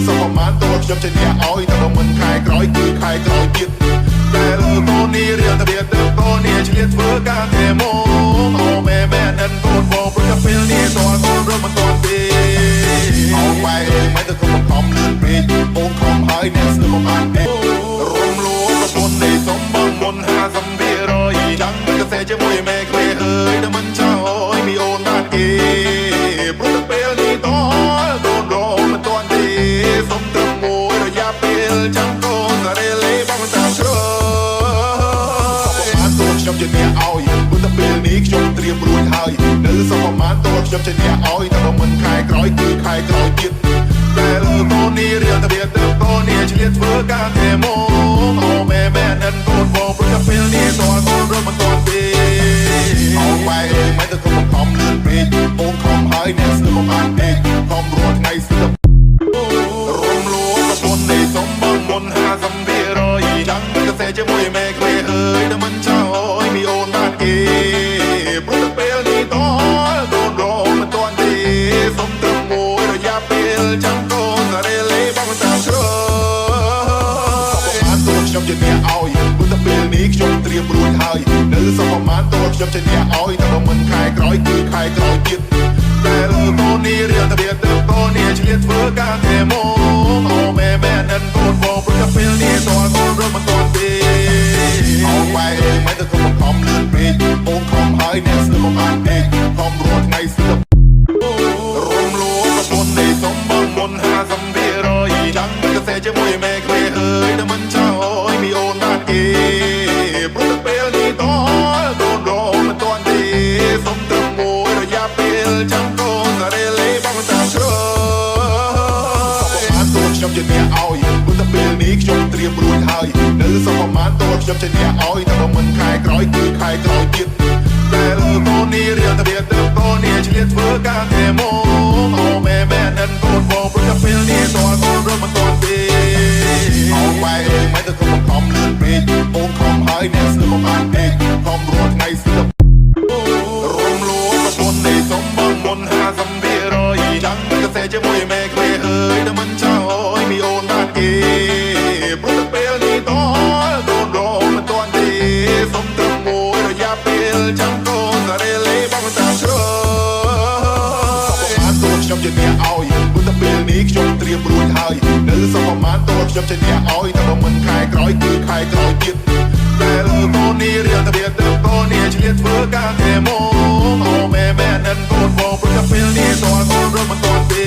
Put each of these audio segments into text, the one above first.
សពប្រមាណតខ្ញុំជាអ្នកឲ្យតែបើមិនខែក្រោយគឺខែក្រោយទៀតតែលើកូននេះរៀនតែវាទៅកូននេះឆ្លៀតធ្វើការតែមកអូមែនិនកូនបងព្រឹកពេលនេះតើកូនរត់មិនតន់ទេអោបែមិនទៅគុំខំលឿនពេកបងខំហើយអ្នកស្គាល់បានទេរំលោភប្រពន្ធនៃសំបងមុន50%ចាំកសែជាមួយមេក្មេហើយតែមិនចោលមីអូនបានគេព្រឹកពេលនេះតើកូនរត់មិនតន់ទេសុំត្រឹមមួយរយៈពេលចាំកូនរេលេបងតាមជ្រើខ្ញុំជាអ្នកឲ្យព្រោះតែពេលនេះខ្ញុំត្រៀមរួចហើយនៅសពប្រមាណតខ្ញុំជាអ្នកឲ្យតែបើមិនខែក្រោយគឺខែក្រោយទៀតតែលើកូននេះរៀនតែវាទៅកូននេះឆ្លៀតធ្វើការតែមកអូមែនិនកូនបងព្រឹកពេលនេះតើកូនរត់មិនតន់ទេអូបែមិនទៅគុំខំលឿនពេកបងខំហើយអ្នកស្គាល់បានទេខំរត់ថ្ងៃស្ទើររំលោភប្រពន្ធនៃសំបងមុន50%ចាំកសែជាមួយមេក្មេហើយតែមិនចោលមីអូនបានគេព្រឹកពេលនេះតើកូនរត់មិនតន់ទេសុំត្រឹមមួយរយៈពេលចាំកូនរេលេបងតាមជ្រើខ្ញុំជាអ្នកឲ្យព្រោះតែពេលនេះខ្ញុំត្រៀមរួចហើយនៅសពប្រមាណតខ្ញុំជាអ្នកឲ្យតែបើមិនខែក្រោយគឺខែក្រោយទៀតតែលើកូននេះរៀនតែវាទៅកូននេះឆ្លៀតធ្វើការតែមកអូមែនិនកូនបងព្រឹកពេលនេះតើកូនរត់មិនតន់ទេអូបែមិនទៅគុំខំលឿនពេកបងខំហើយអ្នកស្គាល់បានទេខំរត់ថ្ងៃស្ទើររំលោភប្រពន្ធនៃសំបងមុន50%ចាំកសែជាមួយមេក្មេហើយតែមិនចោលមីអូនបានគេព្រឹកពេលនេះតើកូនរត់មិនតន់ទេសុំត្រឹមមួយរយៈពេលចាំកូនរេលេបងតាមជ្រើខ្ញុំជាអ្នកឲ្យព្រោះតែពេលនេះខ្ញុំត្រៀមរួចហើយនៅសពប្រមាណតខ្ញុំជាអ្នកឲ្យតែបើមិនខែក្រោយគឺខែក្រោយទៀតតែលើកូននេះរៀនតែវាទៅកូននេះឆ្លៀតធ្វើការតែមកអូមែនិនកូនបងព្រឹកពេលនេះតើកូនរត់មិនតន់ទេអូបែមិនទៅគុំខំលឿនពេកបងខំហើយអ្នកស្គាល់បានទេខំរត់ថ្ងៃស្ទើររំលោភប្រពន្ធនៃសំបងមុន50%ចាំកសែជាមួយមេក្មេហើយតែមិនចោលមីអូនបានគេព្រឹកពេលនេះតើកូនរត់មិនតន់ទេសុំត្រឹមមួយរយៈពេលចាំកូនរេលេបងតាមជ្រើខ្ញុំជាអ្នកឲ្យព្រោះតែពេលនេះខ្ញុំត្រៀមរួចហើយនៅសពប្រមាណតខ្ញុំជាអ្នកឲ្យតែបើមិនខែក្រោយគឺខែក្រោយទៀតតែលើកូននេះរៀនតែវាទៅកូននេះឆ្លៀតធ្វើការតែមកអូមែនិនកូនបងព្រឹកពេលនេះតើកូនរត់មិនតន់ទេ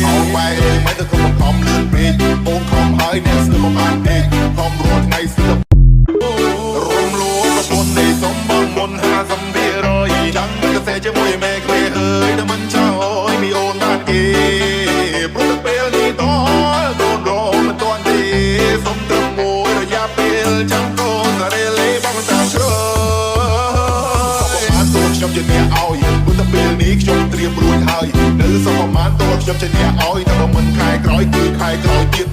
អូបែមិនទៅគុំខំលឿនពេកបងខំហើយអ្នកស្គាល់បានទេខំរត់ថ្ងៃស្ទើររំលោភប្រពន្ធនៃសំបងមុន50%ចាំកសែជាមួយមេក្មេហើយតែមិនចោលមីអូនបានគេព្រឹកពេលនេះតើកូនរត់មិនតន់ទេសុំត្រឹមមួយរយៈពេលចាំកូនរេលេបងតាមជ្រើខ្ញុំជាអ្នកឲ្យព្រោះតែពេលនេះខ្ញុំត្រៀមរួចហើយនៅសពប្រមាណតខ្ញុំជាអ្នកឲ្យតែបើមិនខែក្រោយគឺខែក្រោយទៀត